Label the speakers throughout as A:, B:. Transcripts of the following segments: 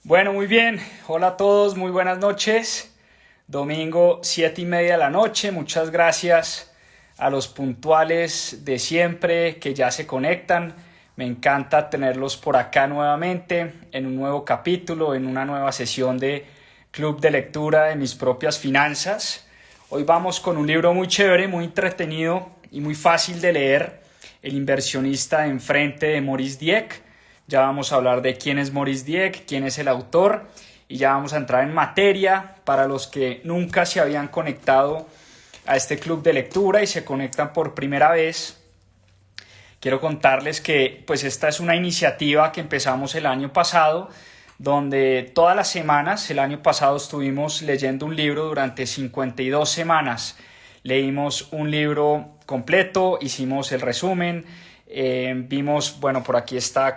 A: Bueno, muy bien. Hola a todos, muy buenas noches. Domingo 7:30 de la noche. Muchas gracias a los puntuales de siempre que ya se conectan. Me encanta tenerlos por acá nuevamente en un nuevo capítulo, en una nueva sesión de Club de Lectura de mis propias finanzas. Hoy vamos con un libro muy chévere, muy entretenido y muy fácil de leer. El inversionista de enfrente de Maurice Dieck. Ya vamos a hablar de quién es Maurice Dieck, quién es el autor y ya vamos a entrar en materia para los que nunca se habían conectado a este club de lectura y se conectan por primera vez. Quiero contarles que pues esta es una iniciativa que empezamos el año pasado, donde todas las semanas, el año pasado estuvimos leyendo un libro durante 52 semanas. Leímos un libro completo, hicimos el resumen, vimos, bueno, por aquí están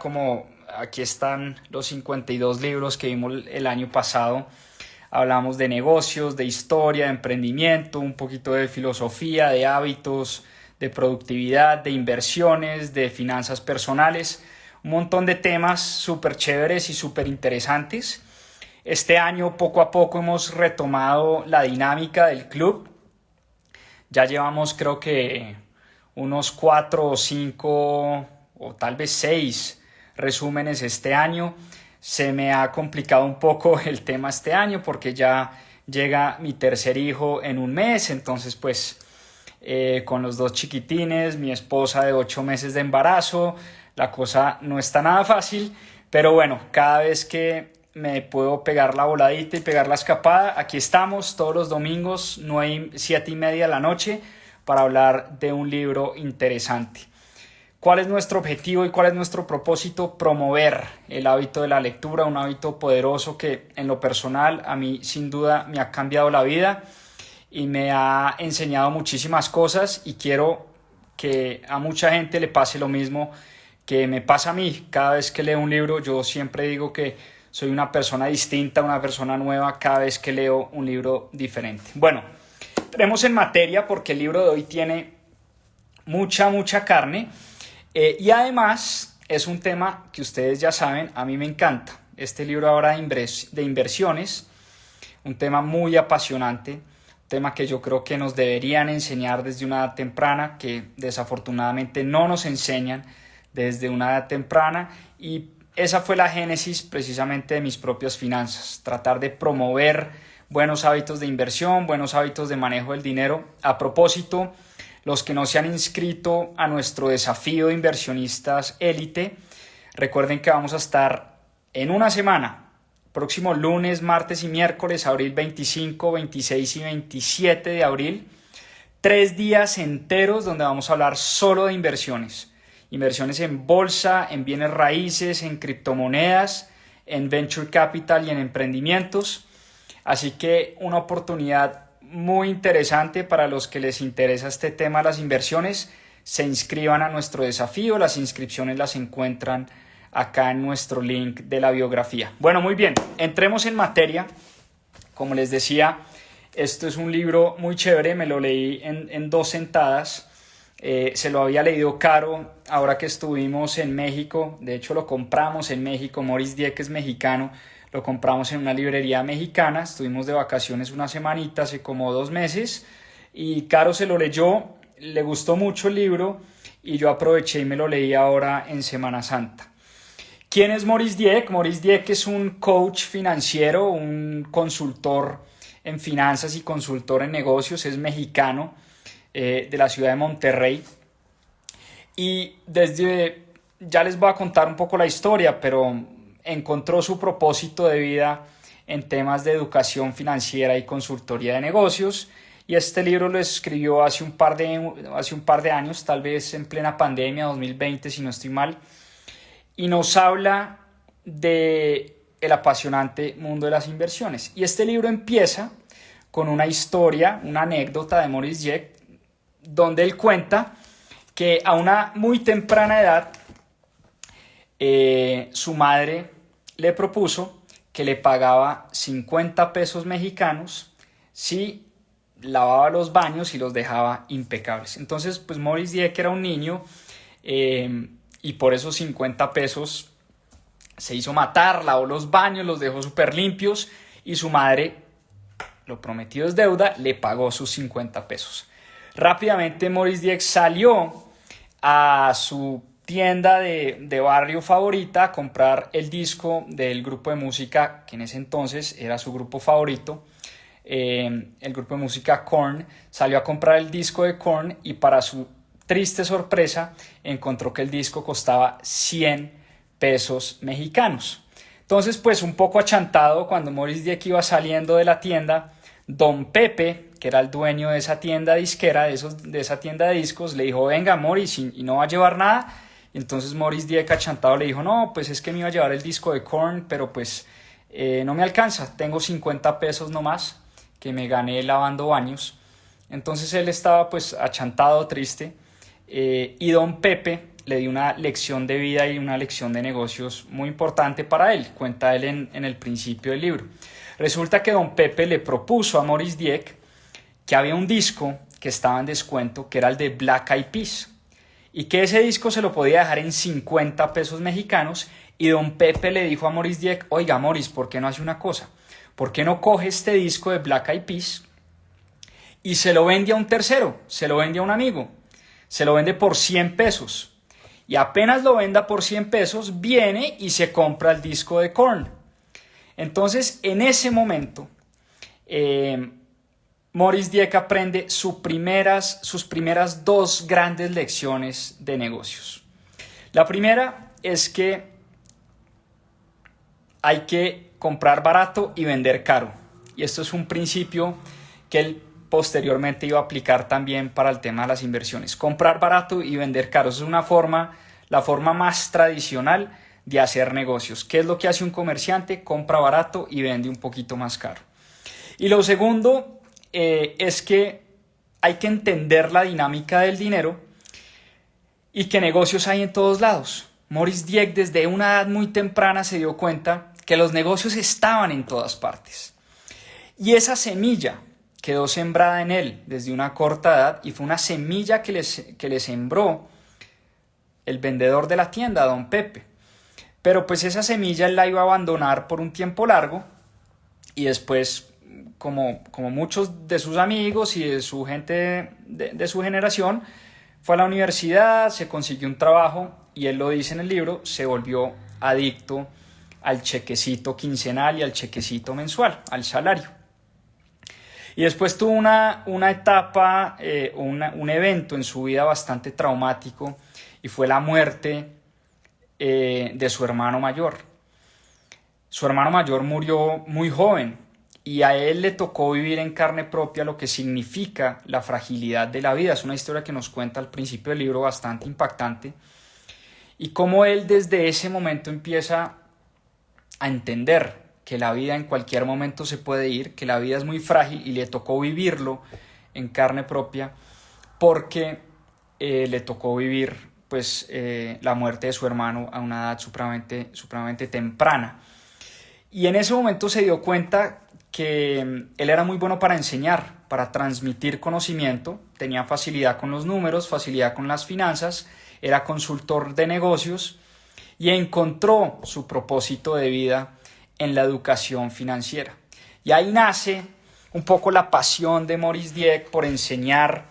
A: los 52 libros que vimos el año pasado. Hablamos de negocios, de historia, de emprendimiento, un poquito de filosofía, de hábitos, de productividad, de inversiones, de finanzas personales, un montón de temas súper chéveres y súper interesantes. Este año poco a poco hemos retomado la dinámica del club. Ya llevamos creo que unos 4 o 5 o tal vez 6 resúmenes este año. Se me ha complicado un poco el tema este año porque ya llega mi tercer hijo en un mes, entonces pues con los 2 chiquitines, mi esposa de 8 meses de embarazo, la cosa no está nada fácil, pero bueno, cada vez que me puedo pegar la voladita y pegar la escapada, aquí estamos todos los domingos, 7:30 de la noche, para hablar de un libro interesante. ¿Cuál es nuestro objetivo y cuál es nuestro propósito? Promover el hábito de la lectura, un hábito poderoso que en lo personal a mí sin duda me ha cambiado la vida y me ha enseñado muchísimas cosas y quiero que a mucha gente le pase lo mismo que me pasa a mí. Cada vez que leo un libro yo siempre digo que soy una persona distinta, una persona nueva cada vez que leo un libro diferente. Bueno, entremos en materia porque el libro de hoy tiene mucha carne y además es un tema que ustedes ya saben, a mí me encanta. Este libro habla de inversiones, un tema muy apasionante, un tema que yo creo que nos deberían enseñar desde una edad temprana, que desafortunadamente no nos enseñan desde una edad temprana, y esa fue la génesis precisamente de mis propias finanzas, tratar de promover buenos hábitos de inversión, buenos hábitos de manejo del dinero. A propósito, los que no se han inscrito a nuestro desafío de inversionistas élite, recuerden que vamos a estar en una semana, próximo lunes, martes y miércoles, abril 25, 26 y 27 de abril, 3 días enteros donde vamos a hablar solo de inversiones. Inversiones en bolsa, en bienes raíces, en criptomonedas, en venture capital y en emprendimientos. Así que una oportunidad muy interesante para los que les interesa este tema de las inversiones. Se inscriban a nuestro desafío. Las inscripciones las encuentran acá en nuestro link de la biografía. Bueno, muy bien, entremos en materia. Como les decía, esto es un libro muy chévere, me lo leí en 2 sentadas. Se lo había leído Caro ahora que estuvimos en México. De hecho lo compramos en México. Maurice Dieck es mexicano, lo compramos en una librería mexicana. Estuvimos de vacaciones una semanita, hace como 2 meses, y Caro se lo leyó, le gustó mucho el libro y yo aproveché y me lo leí ahora en Semana Santa. ¿Quién es Maurice Dieck? Maurice Dieck es un coach financiero, un consultor en finanzas y consultor en negocios. Es mexicano, de la ciudad de Monterrey, y ya les voy a contar un poco la historia, pero encontró su propósito de vida en temas de educación financiera y consultoría de negocios, y este libro lo escribió hace un par de años, tal vez en plena pandemia, 2020 si no estoy mal, y nos habla de el apasionante mundo de las inversiones. Y este libro empieza con una historia, una anécdota de Maurice Dieck, donde él cuenta que a una muy temprana edad su madre le propuso que le pagaba 50 pesos mexicanos si lavaba los baños y los dejaba impecables. Entonces, pues Maurice Dieck era un niño y por esos 50 pesos se hizo matar, lavó los baños, los dejó súper limpios y su madre, lo prometido es deuda, le pagó sus 50 pesos. Rápidamente Maurice Dieck salió a su tienda de barrio favorita a comprar el disco del grupo de música que en ese entonces era su grupo favorito, el grupo de música Korn. Salió a comprar el disco de Korn y para su triste sorpresa encontró que el disco costaba 100 pesos mexicanos. Entonces, pues un poco achantado, cuando Maurice Dieck iba saliendo de la tienda, Don Pepe, que era el dueño de esa tienda disquera, de esa tienda de discos, le dijo: venga, Maurice, ¿y no va a llevar nada? Y entonces Maurice Dieck, achantado, le dijo: no, pues es que me iba a llevar el disco de Korn, pero pues no me alcanza, tengo 50 pesos nomás, que me gané lavando baños. Entonces él estaba pues achantado, triste, y Don Pepe le dio una lección de vida y una lección de negocios muy importante para él, cuenta él en el principio del libro. Resulta que Don Pepe le propuso a Maurice Dieck que había un disco que estaba en descuento, que era el de Black Eyed Peas, y que ese disco se lo podía dejar en 50 pesos mexicanos, y Don Pepe le dijo a Maurice Dieck: oiga, Maurice, ¿por qué no hace una cosa? ¿Por qué no coge este disco de Black Eyed Peas y se lo vende a un tercero, se lo vende a un amigo, se lo vende por 100 pesos? Y apenas lo venda por 100 pesos, viene y se compra el disco de Korn. Entonces, en ese momento, Maurice Dieck aprende sus primeras dos grandes lecciones de negocios. La primera es que hay que comprar barato y vender caro. Y esto es un principio que él posteriormente iba a aplicar también para el tema de las inversiones. Comprar barato y vender caro. Eso es la forma más tradicional de hacer negocios. ¿Qué es lo que hace un comerciante? Compra barato y vende un poquito más caro. Y lo segundo es que hay que entender la dinámica del dinero y que negocios hay en todos lados. Maurice Dieck desde una edad muy temprana se dio cuenta que los negocios estaban en todas partes. Y esa semilla quedó sembrada en él desde una corta edad y fue una semilla que le sembró el vendedor de la tienda, Don Pepe. Pero pues esa semilla él la iba a abandonar por un tiempo largo y después, como muchos de sus amigos y de su gente de su generación, fue a la universidad, se consiguió un trabajo y él lo dice en el libro, se volvió adicto al chequecito quincenal y al chequecito mensual, al salario. Y después tuvo una etapa, un evento en su vida bastante traumático y fue la muerte de su hermano mayor. Su hermano mayor murió muy joven y a él le tocó vivir en carne propia lo que significa la fragilidad de la vida. Es una historia que nos cuenta al principio del libro bastante impactante y cómo él desde ese momento empieza a entender que la vida en cualquier momento se puede ir, que la vida es muy frágil y le tocó vivirlo en carne propia porque le tocó vivir la muerte de su hermano a una edad supremamente temprana. Y en ese momento se dio cuenta que él era muy bueno para enseñar, para transmitir conocimiento, tenía facilidad con los números, facilidad con las finanzas, era consultor de negocios y encontró su propósito de vida en la educación financiera. Y ahí nace un poco la pasión de Maurice Dieck por enseñar,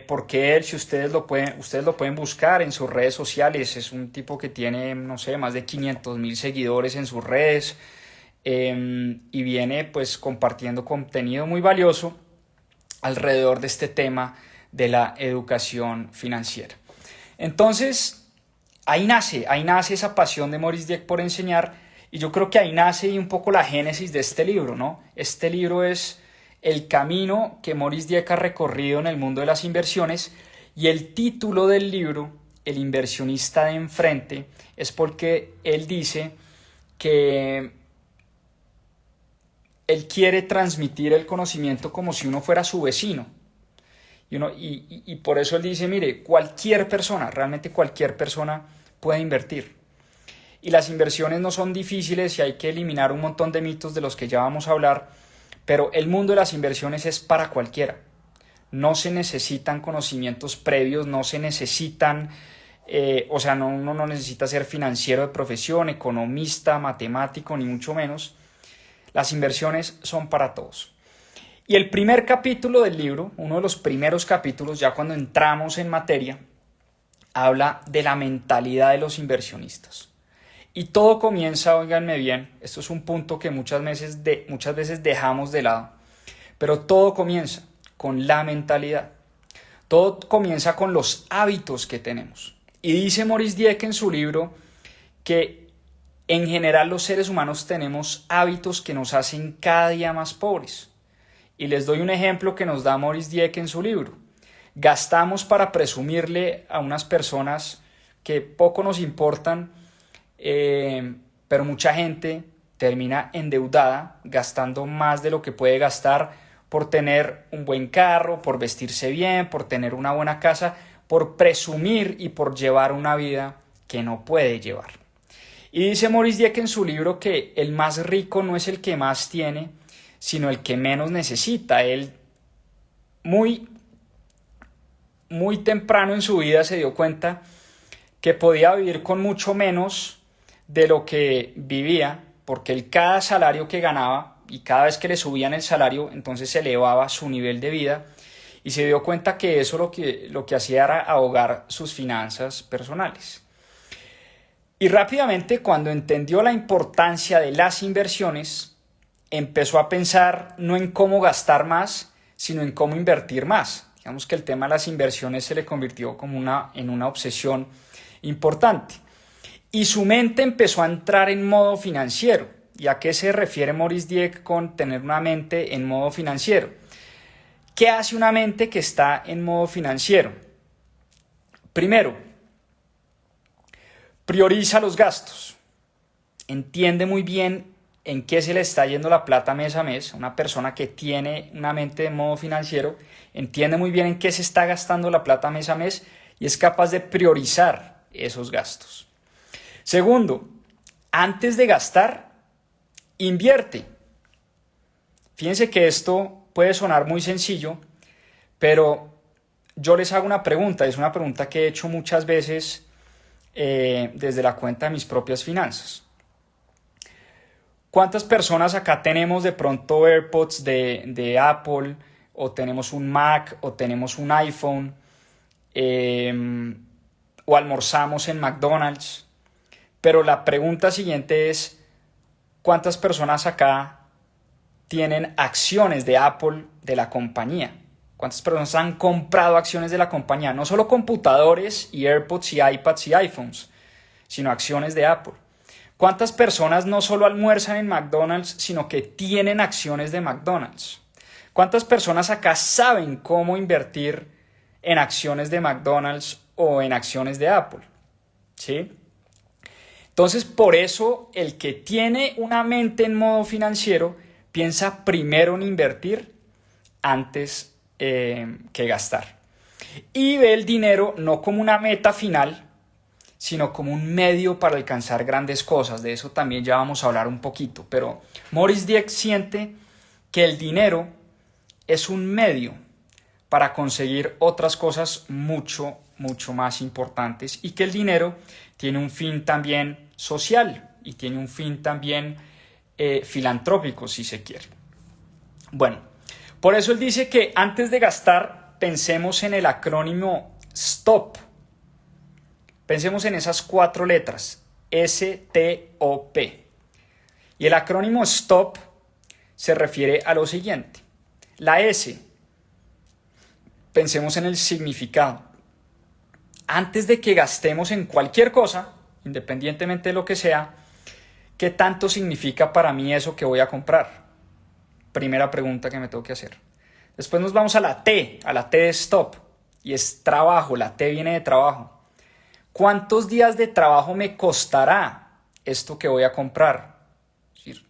A: porque él, si ustedes lo pueden buscar en sus redes sociales, es un tipo que tiene, no sé, más de 500,000 seguidores en sus redes, y viene pues compartiendo contenido muy valioso alrededor de este tema de la educación financiera. Entonces, ahí nace esa pasión de Maurice Dieck por enseñar, y yo creo que ahí nace un poco la génesis de este libro, ¿no? Este libro es el camino que Maurice Dieck ha recorrido en el mundo de las inversiones, y el título del libro, El inversionista de enfrente, es porque él dice que él quiere transmitir el conocimiento como si uno fuera su vecino. Y por eso él dice, mire, cualquier persona, realmente cualquier persona puede invertir. Y las inversiones no son difíciles y hay que eliminar un montón de mitos de los que ya vamos a hablar, pero el mundo de las inversiones es para cualquiera. No se necesitan conocimientos previos, no se necesitan O sea, uno no necesita ser financiero de profesión, economista, matemático, ni mucho menos. Las inversiones son para todos. Y el primer capítulo del libro, uno de los primeros capítulos, ya cuando entramos en materia, habla de la mentalidad de los inversionistas. Y todo comienza, óiganme bien, esto es un punto que muchas veces dejamos de lado, pero todo comienza con la mentalidad. Todo comienza con los hábitos que tenemos. Y dice Maurice Dieck en su libro que en general los seres humanos tenemos hábitos que nos hacen cada día más pobres. Y les doy un ejemplo que nos da Maurice Dieck en su libro. Gastamos para presumirle a unas personas que poco nos importan, pero mucha gente termina endeudada, gastando más de lo que puede gastar por tener un buen carro, por vestirse bien, por tener una buena casa, por presumir y por llevar una vida que no puede llevar. Y dice Maurice Dieck en su libro que el más rico no es el que más tiene, sino el que menos necesita. Él muy temprano en su vida se dio cuenta que podía vivir con mucho menos de lo que vivía, porque él cada salario que ganaba y cada vez que le subían el salario, entonces se elevaba su nivel de vida, y se dio cuenta que eso lo que hacía era ahogar sus finanzas personales. Y rápidamente, cuando entendió la importancia de las inversiones, empezó a pensar no en cómo gastar más, sino en cómo invertir más. Digamos que el tema de las inversiones se le convirtió en una obsesión importante. Y su mente empezó a entrar en modo financiero. ¿Y a qué se refiere Maurice Dieck con tener una mente en modo financiero? ¿Qué hace una mente que está en modo financiero? Primero, prioriza los gastos. Entiende muy bien en qué se le está yendo la plata mes a mes. Una persona que tiene una mente en modo financiero entiende muy bien en qué se está gastando la plata mes a mes y es capaz de priorizar esos gastos. Segundo, antes de gastar, invierte. Fíjense que esto puede sonar muy sencillo, pero yo les hago una pregunta. Es una pregunta que he hecho muchas veces desde la cuenta de mis propias finanzas. ¿Cuántas personas acá tenemos de pronto AirPods de Apple, o tenemos un Mac, o tenemos un iPhone, o almorzamos en McDonald's? Pero la pregunta siguiente es, ¿cuántas personas acá tienen acciones de Apple, de la compañía? ¿Cuántas personas han comprado acciones de la compañía? No solo computadores y AirPods y iPads y iPhones, sino acciones de Apple. ¿Cuántas personas no solo almuerzan en McDonald's, sino que tienen acciones de McDonald's? ¿Cuántas personas acá saben cómo invertir en acciones de McDonald's o en acciones de Apple? ¿Sí? Entonces, por eso el que tiene una mente en modo financiero piensa primero en invertir antes que gastar. Y ve el dinero no como una meta final, sino como un medio para alcanzar grandes cosas. De eso también ya vamos a hablar un poquito. Pero Maurice Dieck siente que el dinero es un medio para conseguir otras cosas mucho más importantes, y que el dinero tiene un fin también social y tiene un fin también filantrópico, si se quiere. Bueno, por eso él dice que antes de gastar pensemos en el acrónimo STOP. Pensemos en esas 4 letras, S-T-O-P. Y el acrónimo STOP se refiere a lo siguiente. La S, pensemos en el significado. Antes de que gastemos en cualquier cosa, independientemente de lo que sea, ¿qué tanto significa para mí eso que voy a comprar? Primera pregunta que me tengo que hacer. Después nos vamos a la T de stop, y es trabajo. La T viene de trabajo. ¿Cuántos días de trabajo me costará esto que voy a comprar? Es decir,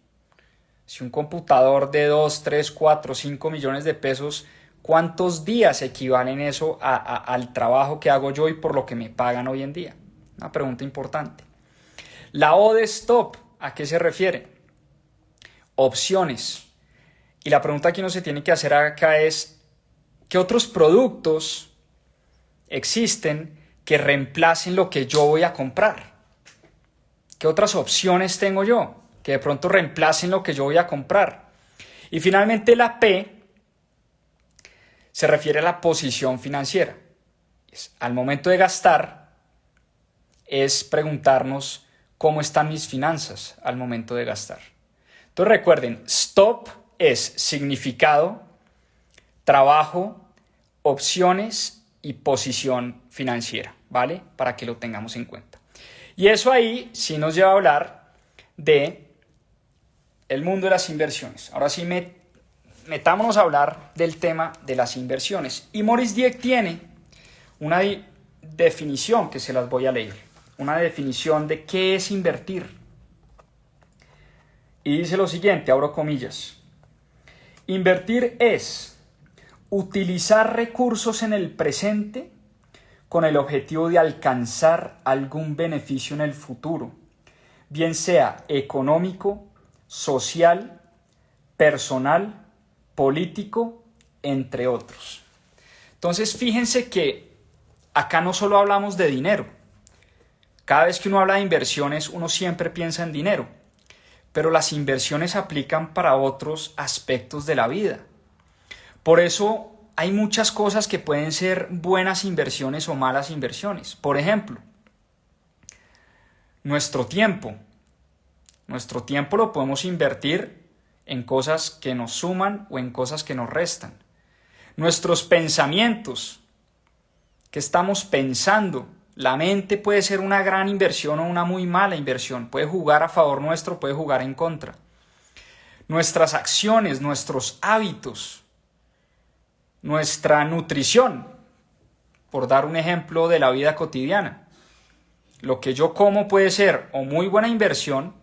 A: si un computador de 2, 3, 4, 5 millones de pesos, ¿cuántos días equivalen eso al trabajo que hago yo y por lo que me pagan hoy en día? Una pregunta importante. La O de stop, ¿a qué se refiere? Opciones. Y la pregunta que uno se tiene que hacer acá es, ¿qué otros productos existen que reemplacen lo que yo voy a comprar? ¿Qué otras opciones tengo yo que de pronto reemplacen lo que yo voy a comprar? Y finalmente la P se refiere a la posición financiera. Al momento de gastar es preguntarnos cómo están mis finanzas al momento de gastar. Entonces recuerden, STOP es significado, trabajo, opciones y posición financiera, ¿vale? Para que lo tengamos en cuenta. Y eso ahí sí nos lleva a hablar de el mundo de las inversiones. Ahora sí metámonos a hablar del tema de las inversiones. Y Maurice Dieck tiene una definición que se las voy a leer. Una definición de qué es invertir. Y dice lo siguiente, abro comillas. Invertir es utilizar recursos en el presente con el objetivo de alcanzar algún beneficio en el futuro, bien sea económico, social, personal, político, entre otros. Entonces, fíjense que acá no solo hablamos de dinero. Cada vez que uno habla de inversiones, uno siempre piensa en dinero, pero las inversiones aplican para otros aspectos de la vida. Por eso hay muchas cosas que pueden ser buenas inversiones o malas inversiones. Por ejemplo, nuestro tiempo. Nuestro tiempo lo podemos invertir en cosas que nos suman o en cosas que nos restan. Nuestros pensamientos, que estamos pensando. La mente puede ser una gran inversión o una muy mala inversión. Puede jugar a favor nuestro, puede jugar en contra. Nuestras acciones, nuestros hábitos. Nuestra nutrición, por dar un ejemplo de la vida cotidiana. Lo que yo como puede ser o muy buena inversión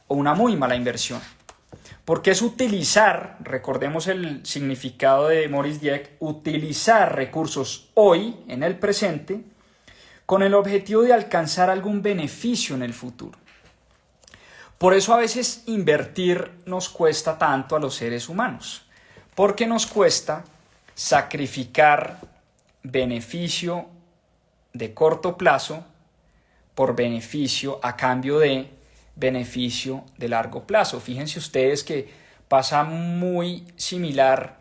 A: o una muy mala inversión. Porque es utilizar, recordemos el significado de Maurice Dieck, utilizar recursos hoy, en el presente, con el objetivo de alcanzar algún beneficio en el futuro. Por eso a veces invertir nos cuesta tanto a los seres humanos. Porque nos cuesta sacrificar beneficio de corto plazo por beneficio a cambio de beneficio de largo plazo. Fíjense ustedes que pasa muy similar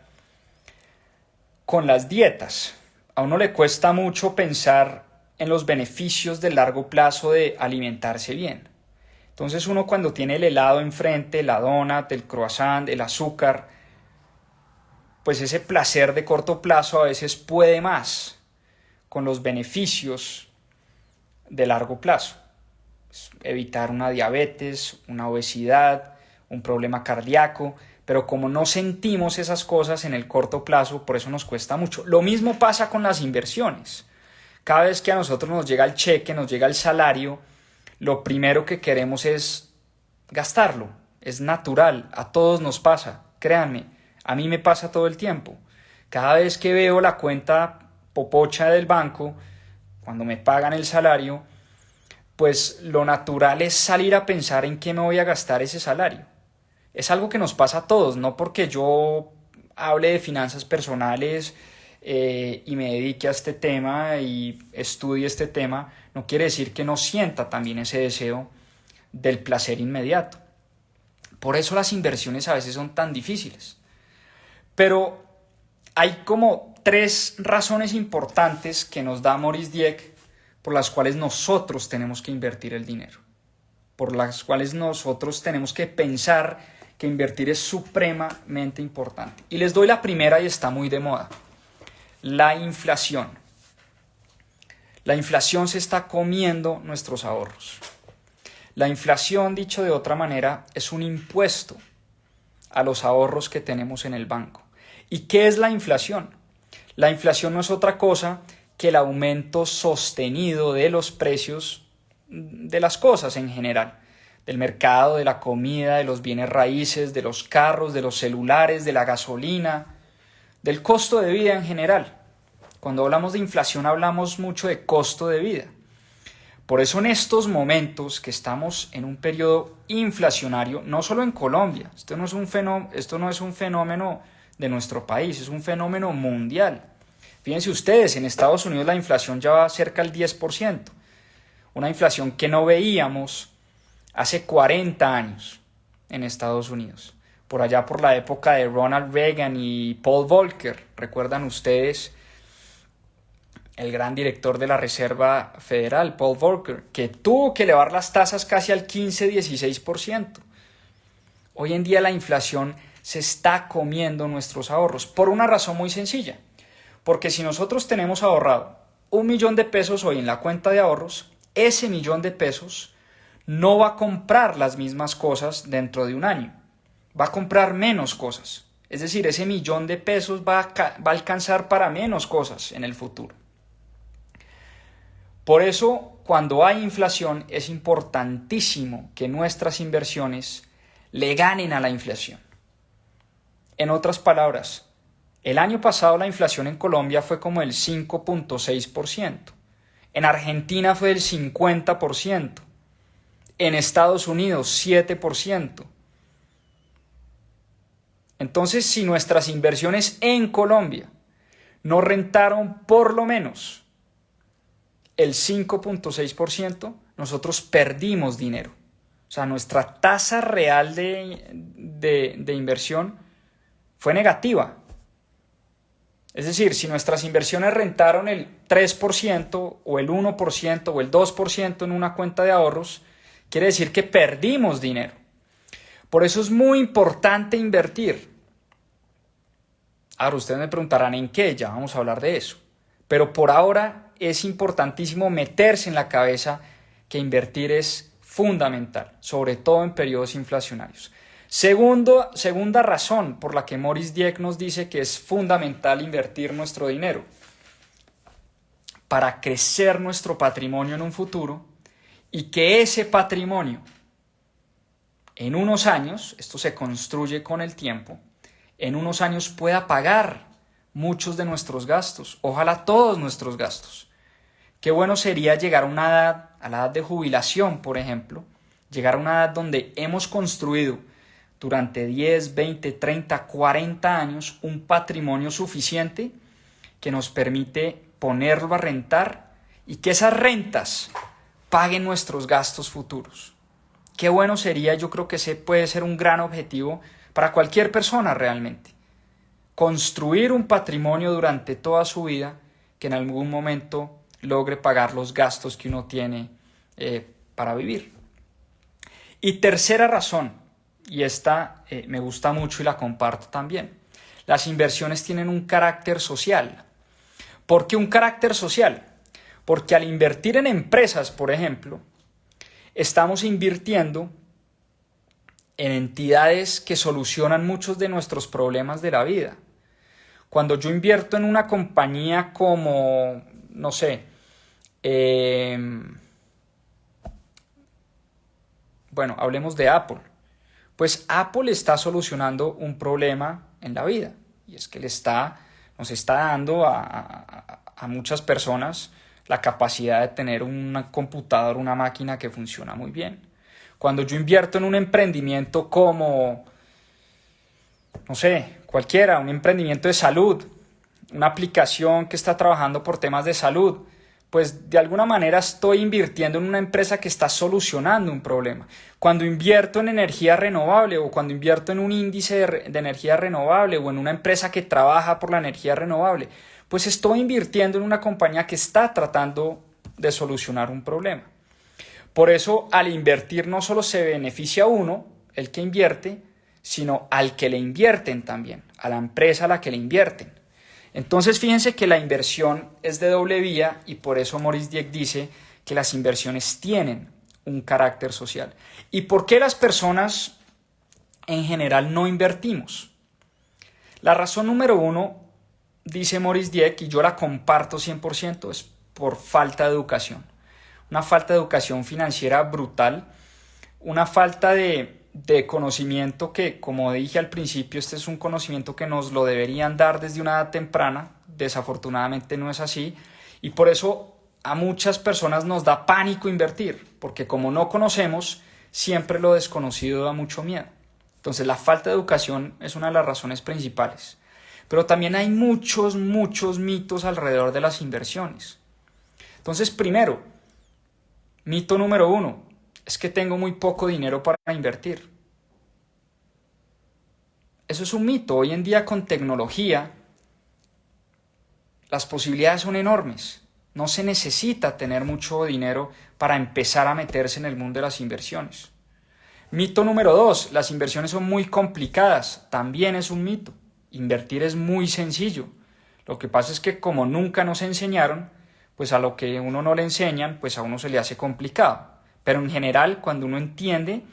A: con las dietas. A uno le cuesta mucho pensar en los beneficios de largo plazo de alimentarse bien. Entonces uno cuando tiene el helado enfrente, la donut, el croissant, el azúcar, pues ese placer de corto plazo a veces puede más con los beneficios de largo plazo. Evitar una diabetes, una obesidad, un problema cardíaco, pero como no sentimos esas cosas en el corto plazo, por eso nos cuesta mucho. Lo mismo pasa con las inversiones. Cada vez que a nosotros nos llega el cheque, nos llega el salario, lo primero que queremos es gastarlo. Es natural, a todos nos pasa, créanme. A mí me pasa todo el tiempo. Cada vez que veo la cuenta popocha del banco, cuando me pagan el salario, pues lo natural es salir a pensar en qué me voy a gastar ese salario. Es algo que nos pasa a todos, no porque yo hable de finanzas personales y me dedique a este tema y estudie este tema, no quiere decir que no sienta también ese deseo del placer inmediato. Por eso las inversiones a veces son tan difíciles. Pero hay como 3 razones importantes que nos da Maurice Dieck por las cuales nosotros tenemos que invertir el dinero, por las cuales nosotros tenemos que pensar que invertir es supremamente importante. Y les doy la primera y está muy de moda, la inflación. La inflación se está comiendo nuestros ahorros. La inflación, dicho de otra manera, es un impuesto a los ahorros que tenemos en el banco. ¿Y qué es la inflación? La inflación no es otra cosa que el aumento sostenido de los precios de las cosas en general, del mercado, de la comida, de los bienes raíces, de los carros, de los celulares, de la gasolina, del costo de vida en general. Cuando hablamos de inflación hablamos mucho de costo de vida. Por eso en estos momentos que estamos en un periodo inflacionario, no solo en Colombia, esto no es un fenómeno de nuestro país, es un fenómeno mundial. Fíjense ustedes, en Estados Unidos la inflación ya va cerca del 10%, una inflación que no veíamos hace 40 años en Estados Unidos, por allá por la época de Ronald Reagan y Paul Volcker. ¿Recuerdan ustedes el gran director de la Reserva Federal, Paul Volcker, que tuvo que elevar las tasas casi al 15-16%? Hoy en día la inflación se está comiendo nuestros ahorros por una razón muy sencilla. Porque si nosotros tenemos ahorrado 1.000.000 de pesos hoy en la cuenta de ahorros, ese 1.000.000 de pesos no va a comprar las mismas cosas dentro de un año. Va a comprar menos cosas. Es decir, ese 1.000.000 de pesos va a alcanzar para menos cosas en el futuro. Por eso, cuando hay inflación, es importantísimo que nuestras inversiones le ganen a la inflación. En otras palabras, el año pasado la inflación en Colombia fue como el 5.6%. En Argentina fue del 50%. En Estados Unidos 7%. Entonces, si nuestras inversiones en Colombia no rentaron por lo menos el 5.6%, nosotros perdimos dinero. O sea, nuestra tasa real de inversión fue negativa. Es decir, si nuestras inversiones rentaron el 3% o el 1% o el 2% en una cuenta de ahorros, quiere decir que perdimos dinero. Por eso es muy importante invertir. Ahora ustedes me preguntarán en qué, ya vamos a hablar de eso. Pero por ahora es importantísimo meterse en la cabeza que invertir es fundamental, sobre todo en periodos inflacionarios. Segunda razón por la que Maurice Dieck nos dice que es fundamental invertir nuestro dinero. Para crecer nuestro patrimonio en un futuro y que ese patrimonio en unos años, esto se construye con el tiempo, en unos años pueda pagar muchos de nuestros gastos, ojalá todos nuestros gastos. Qué bueno sería llegar a una edad, a la edad de jubilación, por ejemplo, llegar a una edad donde hemos construido durante 10, 20, 30, 40 años un patrimonio suficiente que nos permite ponerlo a rentar y que esas rentas paguen nuestros gastos futuros. Qué bueno sería, yo creo que ese puede ser un gran objetivo para cualquier persona realmente. Construir un patrimonio durante toda su vida que en algún momento logre pagar los gastos que uno tiene para vivir. Y tercera razón, y esta me gusta mucho y la comparto también. Las inversiones tienen un carácter social. ¿Por qué un carácter social? Porque al invertir en empresas, por ejemplo, estamos invirtiendo en entidades que solucionan muchos de nuestros problemas de la vida. Cuando yo invierto en una compañía como, no sé, hablemos de Apple. Pues Apple está solucionando un problema en la vida y es que nos está dando a muchas personas la capacidad de tener un computador, una máquina que funciona muy bien. Cuando yo invierto en un emprendimiento como, no sé, cualquiera, un emprendimiento de salud, una aplicación que está trabajando por temas de salud, pues de alguna manera estoy invirtiendo en una empresa que está solucionando un problema. Cuando invierto en energía renovable o cuando invierto en un índice de energía renovable o en una empresa que trabaja por la energía renovable, pues estoy invirtiendo en una compañía que está tratando de solucionar un problema. Por eso, al invertir no solo se beneficia a uno, el que invierte, sino al que le invierten también, a la empresa a la que le invierten. Entonces, fíjense que la inversión es de doble vía y por eso Maurice Dieck dice que las inversiones tienen un carácter social. ¿Y por qué las personas en general no invertimos? La razón número uno, dice Maurice Dieck, y yo la comparto 100%, es por falta de educación. Una falta de educación financiera brutal, una falta de conocimiento que, como dije al principio, este es un conocimiento que nos lo deberían dar desde una edad temprana. Desafortunadamente no es así y por eso a muchas personas nos da pánico invertir, porque como no conocemos, siempre lo desconocido da mucho miedo. Entonces la falta de educación es una de las razones principales. Pero también hay muchos mitos alrededor de las inversiones. Entonces, primero, mito número 1, es que tengo muy poco dinero para invertir. Eso es un mito. Hoy en día con tecnología, las posibilidades son enormes. No se necesita tener mucho dinero para empezar a meterse en el mundo de las inversiones. Mito número 2, las inversiones son muy complicadas. También es un mito. Invertir es muy sencillo. Lo que pasa es que como nunca nos enseñaron, pues a lo que uno no le enseñan, pues a uno se le hace complicado. Pero en general, cuando uno entiende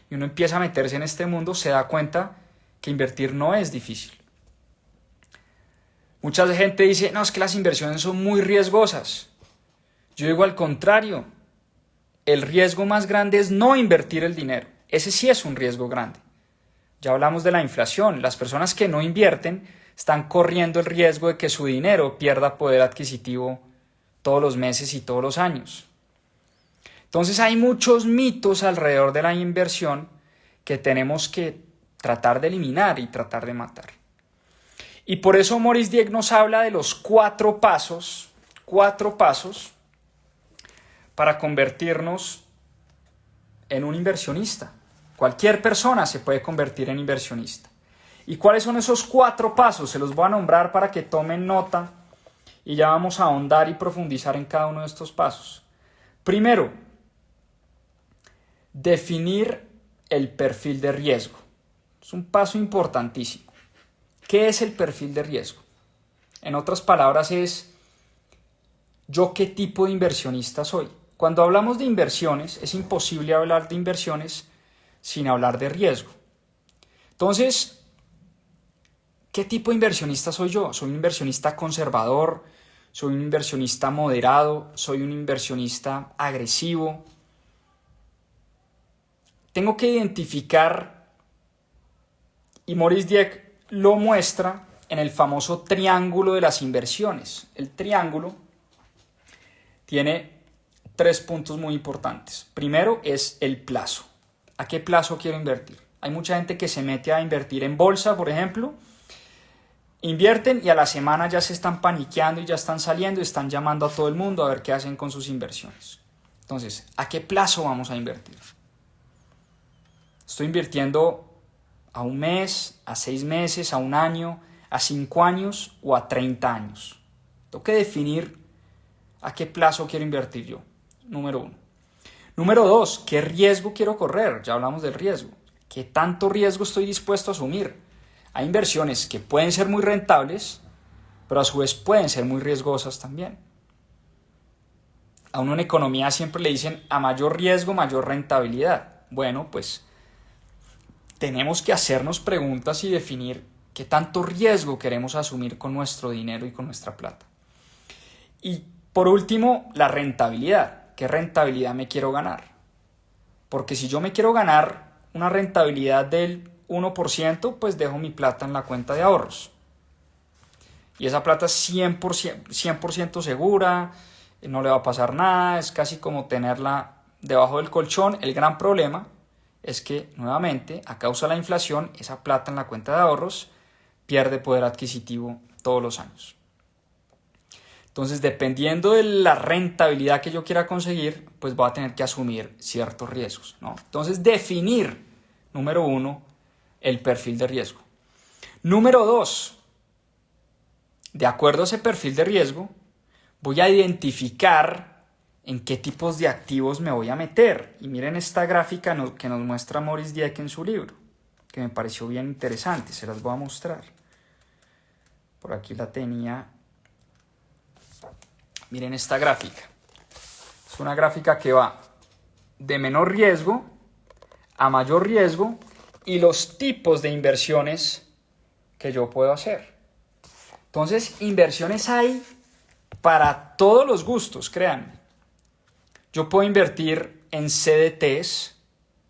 A: y uno empieza a meterse en este mundo, se da cuenta que invertir no es difícil. Mucha gente dice, no, es que las inversiones son muy riesgosas. Yo digo al contrario, el riesgo más grande es no invertir el dinero. Ese sí es un riesgo grande. Ya hablamos de la inflación. Las personas que no invierten están corriendo el riesgo de que su dinero pierda poder adquisitivo todos los meses y todos los años. Entonces hay muchos mitos alrededor de la inversión que tenemos que tratar de eliminar y tratar de matar. Y por eso Maurice Dieck nos habla de los 4 pasos para convertirnos en un inversionista. Cualquier persona se puede convertir en inversionista. ¿Y cuáles son esos 4 pasos? Se los voy a nombrar para que tomen nota y ya vamos a ahondar y profundizar en cada uno de estos pasos. Primero, definir el perfil de riesgo. Es un paso importantísimo. ¿Qué es el perfil de riesgo? En otras palabras es, ¿yo qué tipo de inversionista soy? Cuando hablamos de inversiones, es imposible hablar de inversiones sin hablar de riesgo. Entonces, ¿qué tipo de inversionista soy yo? ¿Soy un inversionista conservador? ¿Soy un inversionista moderado? ¿Soy un inversionista agresivo? Tengo que identificar, y Maurice Dieck lo muestra en el famoso triángulo de las inversiones. El triángulo tiene 3 puntos muy importantes. Primero es el plazo. ¿A qué plazo quiero invertir? Hay mucha gente que se mete a invertir en bolsa, por ejemplo. Invierten y a la semana ya se están paniqueando y ya están saliendo y están llamando a todo el mundo a ver qué hacen con sus inversiones. Entonces, ¿a qué plazo vamos a invertir? Estoy invirtiendo a 1 mes, a 6 meses, a 1 año, a 5 años o a 30 años. Tengo que definir a qué plazo quiero invertir yo. Número 1. Número 2, ¿qué riesgo quiero correr? Ya hablamos del riesgo. ¿Qué tanto riesgo estoy dispuesto a asumir? Hay inversiones que pueden ser muy rentables, pero a su vez pueden ser muy riesgosas también. A uno en economía siempre le dicen a mayor riesgo, mayor rentabilidad. Bueno, pues tenemos que hacernos preguntas y definir qué tanto riesgo queremos asumir con nuestro dinero y con nuestra plata. Y por último, la rentabilidad. ¿Qué rentabilidad me quiero ganar? Porque si yo me quiero ganar una rentabilidad del 1%, pues dejo mi plata en la cuenta de ahorros. Y esa plata es 100% segura, no le va a pasar nada, es casi como tenerla debajo del colchón. El gran problema es que, nuevamente, a causa de la inflación, esa plata en la cuenta de ahorros pierde poder adquisitivo todos los años. Entonces, dependiendo de la rentabilidad que yo quiera conseguir, pues voy a tener que asumir ciertos riesgos, ¿no? Entonces, definir, número 1, el perfil de riesgo. Número 2, de acuerdo a ese perfil de riesgo, voy a identificar en qué tipos de activos me voy a meter. Y miren esta gráfica que nos muestra Maurice Dieck en su libro, que me pareció bien interesante, se las voy a mostrar. Por aquí la tenía. Miren esta gráfica. Es una gráfica que va de menor riesgo a mayor riesgo y los tipos de inversiones que yo puedo hacer. Entonces, inversiones hay para todos los gustos, créanme. Yo puedo invertir en CDTs,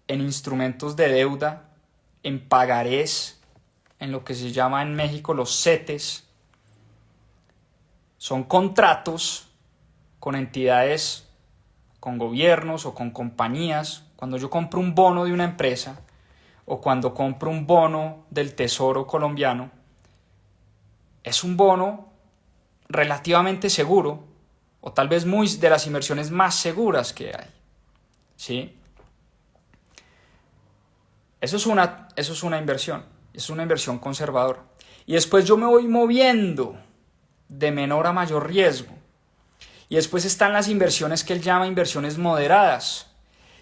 A: en instrumentos de deuda, en pagarés, en lo que se llama en México los CETES. Son contratos con entidades, con gobiernos o con compañías. Cuando yo compro un bono de una empresa o cuando compro un bono del Tesoro colombiano, es un bono relativamente seguro, o tal vez muy de las inversiones más seguras que hay, ¿sí? Eso es una inversión, es una inversión conservadora. Y después yo me voy moviendo de menor a mayor riesgo. Y después están las inversiones que él llama inversiones moderadas.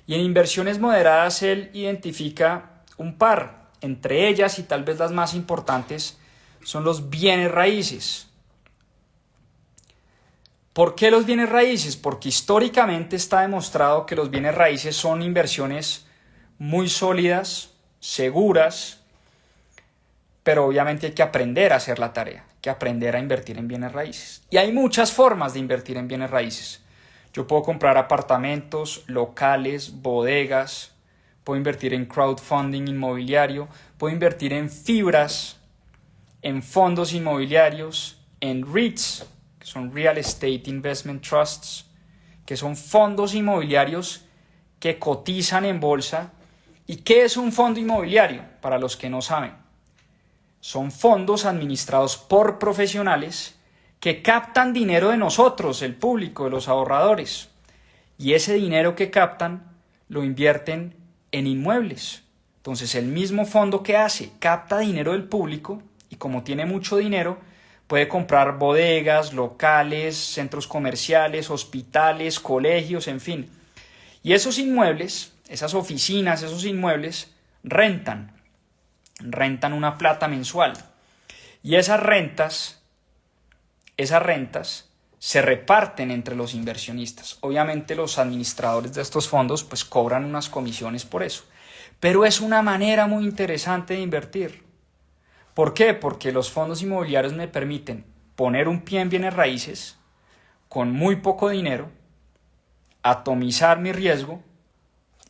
A: Y en inversiones moderadas él identifica un par. Entre ellas, y tal vez las más importantes, son los bienes raíces. ¿Por qué los bienes raíces? Porque históricamente está demostrado que los bienes raíces son inversiones muy sólidas, seguras, pero obviamente hay que aprender a hacer la tarea, hay que aprender a invertir en bienes raíces. Y hay muchas formas de invertir en bienes raíces. Yo puedo comprar apartamentos, locales, bodegas, puedo invertir en crowdfunding inmobiliario, puedo invertir en fibras, en fondos inmobiliarios, en REITs, que son Real Estate Investment Trusts, que son fondos inmobiliarios que cotizan en bolsa. ¿Y qué es un fondo inmobiliario? Para los que no saben, son fondos administrados por profesionales que captan dinero de nosotros, el público, de los ahorradores. Y ese dinero que captan lo invierten en inmuebles. Entonces el mismo fondo que hace, capta dinero del público y como tiene mucho dinero, puede comprar bodegas, locales, centros comerciales, hospitales, colegios, en fin. Y esos inmuebles, esas oficinas, esos inmuebles, rentan una plata mensual. Y esas rentas se reparten entre los inversionistas. Obviamente los administradores de estos fondos pues cobran unas comisiones por eso. Pero es una manera muy interesante de invertir. ¿Por qué? Porque los fondos inmobiliarios me permiten poner un pie en bienes raíces con muy poco dinero, atomizar mi riesgo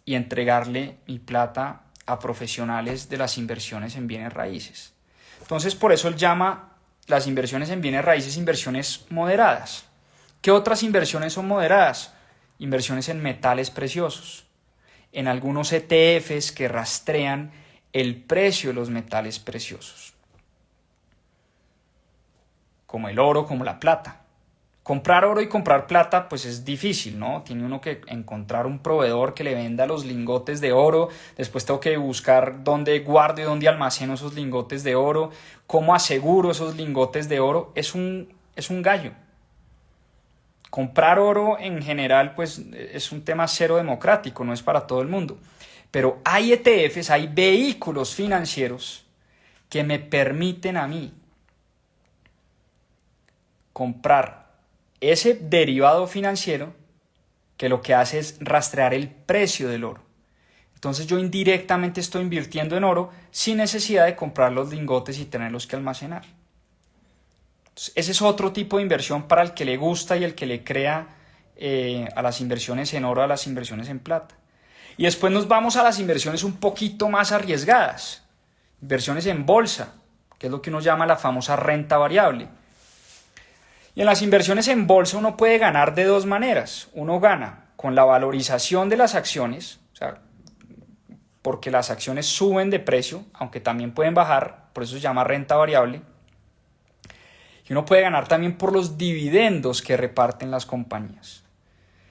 A: y entregarle mi plata a profesionales de las inversiones en bienes raíces. Entonces, por eso él llama las inversiones en bienes raíces inversiones moderadas. ¿Qué otras inversiones son moderadas? Inversiones en metales preciosos, en algunos ETFs que rastrean el precio de los metales preciosos, como el oro, como la plata. Comprar oro y comprar plata pues es difícil, ¿no? Tiene uno que encontrar un proveedor que le venda los lingotes de oro, después tengo que buscar dónde guardo y dónde almaceno esos lingotes de oro, cómo aseguro esos lingotes de oro, es un gallo. Comprar oro en general pues es un tema cero democrático, no es para todo el mundo, pero hay ETFs, hay vehículos financieros que me permiten a mí comprar ese derivado financiero que lo que hace es rastrear el precio del oro. Entonces yo indirectamente estoy invirtiendo en oro sin necesidad de comprar los lingotes y tenerlos que almacenar. Entonces, ese es otro tipo de inversión para el que le gusta y el que le crea a las inversiones en oro, a las inversiones en plata. Y después nos vamos a las inversiones un poquito más arriesgadas. Inversiones en bolsa, que es lo que uno llama la famosa renta variable. Y en las inversiones en bolsa uno puede ganar de dos maneras. Uno gana con la valorización de las acciones, o sea, porque las acciones suben de precio, aunque también pueden bajar, por eso se llama renta variable. Y uno puede ganar también por los dividendos que reparten las compañías.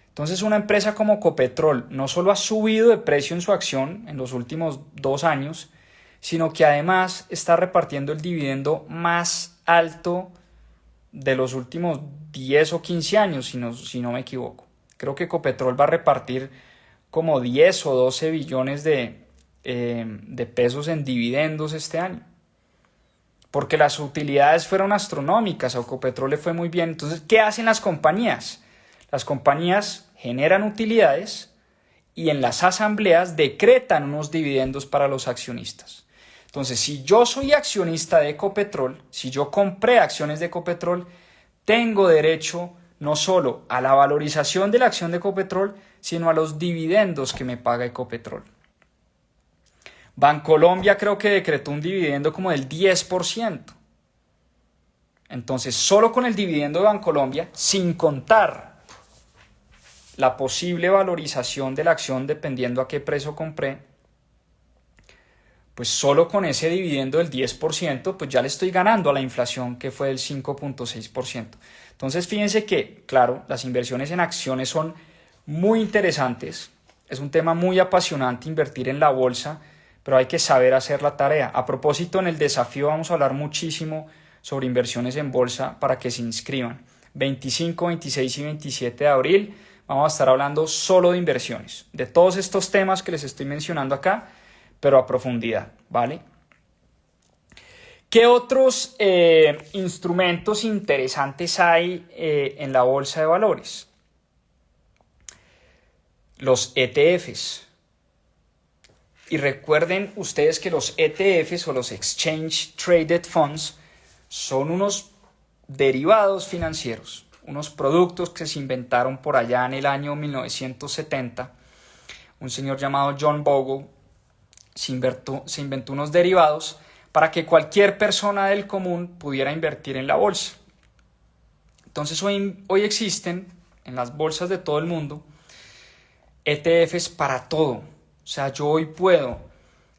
A: Entonces una empresa como Copetrol no solo ha subido de precio en su acción en los últimos 2 años, sino que además está repartiendo el dividendo más alto de los últimos 10 o 15 años, si no me equivoco. Creo que Copetrol va a repartir como 10 o 12 billones de pesos en dividendos este año. Porque las utilidades fueron astronómicas, a Ecopetrol le fue muy bien. Entonces, ¿qué hacen las compañías? Las compañías generan utilidades y en las asambleas decretan unos dividendos para los accionistas. Entonces, si yo soy accionista de Ecopetrol, si yo compré acciones de Ecopetrol, tengo derecho no solo a la valorización de la acción de Ecopetrol, sino a los dividendos que me paga Ecopetrol. Bancolombia creo que decretó un dividendo como del 10%. Entonces, solo con el dividendo de Bancolombia, sin contar la posible valorización de la acción dependiendo a qué precio compré, pues solo con ese dividendo del 10%, pues ya le estoy ganando a la inflación que fue del 5.6%. Entonces fíjense que, claro, las inversiones en acciones son muy interesantes. Es un tema muy apasionante invertir en la bolsa, pero hay que saber hacer la tarea. A propósito, en el desafío vamos a hablar muchísimo sobre inversiones en bolsa para que se inscriban. 25, 26 y 27 de abril vamos a estar hablando solo de inversiones, de todos estos temas que les estoy mencionando acá, pero a profundidad, ¿vale? ¿Qué otros instrumentos interesantes hay en la bolsa de valores? Los ETFs. Y recuerden ustedes que los ETFs o los Exchange Traded Funds son unos derivados financieros, unos productos que se inventaron por allá en el año 1970. Un señor llamado John Bogle se inventó unos derivados para que cualquier persona del común pudiera invertir en la bolsa. Entonces hoy existen en las bolsas de todo el mundo ETFs para todo. O sea, yo hoy puedo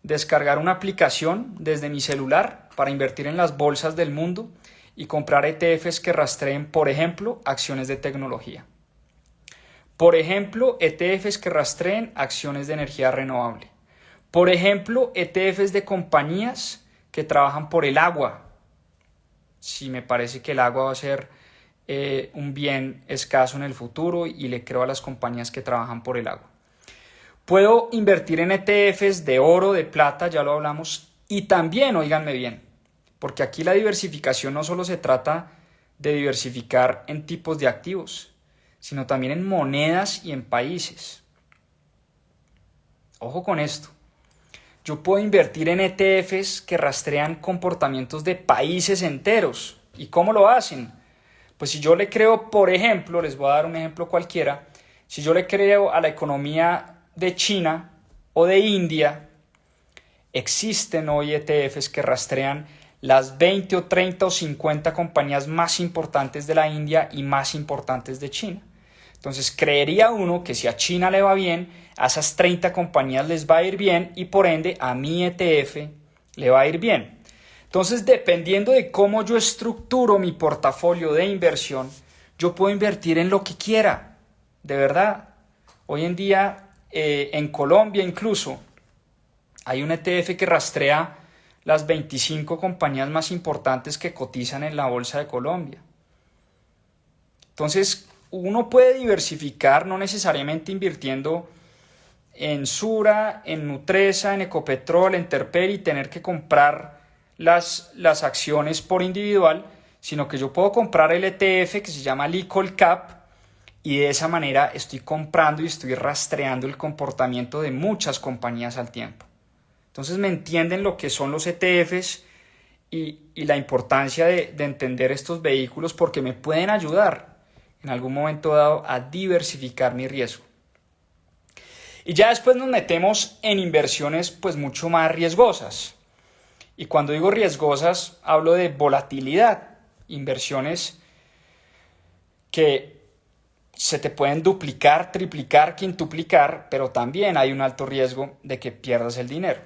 A: descargar una aplicación desde mi celular para invertir en las bolsas del mundo y comprar ETFs que rastreen, por ejemplo, acciones de tecnología. Por ejemplo, ETFs que rastreen acciones de energía renovable. Por ejemplo, ETFs de compañías que trabajan por el agua. Si me parece que el agua va a ser un bien escaso en el futuro y le creo a las compañías que trabajan por el agua. Puedo invertir en ETFs de oro, de plata, ya lo hablamos, y también, óiganme bien, porque aquí la diversificación no solo se trata de diversificar en tipos de activos, sino también en monedas y en países. Ojo con esto. Yo puedo invertir en ETFs que rastrean comportamientos de países enteros. ¿Y cómo lo hacen? Pues si yo le creo, por ejemplo, les voy a dar un ejemplo cualquiera, si yo le creo a la economía de China o de India, existen hoy ETFs que rastrean las 20 o 30 o 50 compañías más importantes de la India y más importantes de China. Entonces creería uno que si a China le va bien, a esas 30 compañías les va a ir bien y por ende a mi ETF le va a ir bien. Entonces, dependiendo de cómo yo estructuro mi portafolio de inversión, yo puedo invertir en lo que quiera, de verdad. Hoy en día, en Colombia incluso, hay un ETF que rastrea las 25 compañías más importantes que cotizan en la Bolsa de Colombia. Entonces, uno puede diversificar, no necesariamente invirtiendo en Sura, en Nutresa, en Ecopetrol, en Terpel y tener que comprar las acciones por individual, sino que yo puedo comprar el ETF que se llama Licol Cap y de esa manera estoy comprando y estoy rastreando el comportamiento de muchas compañías al tiempo. Entonces me entienden lo que son los ETFs y la importancia de entender estos vehículos porque me pueden ayudar en algún momento dado a diversificar mi riesgo. Y ya después nos metemos en inversiones pues mucho más riesgosas. Y cuando digo riesgosas, hablo de volatilidad, inversiones que se te pueden duplicar, triplicar, quintuplicar, pero también hay un alto riesgo de que pierdas el dinero.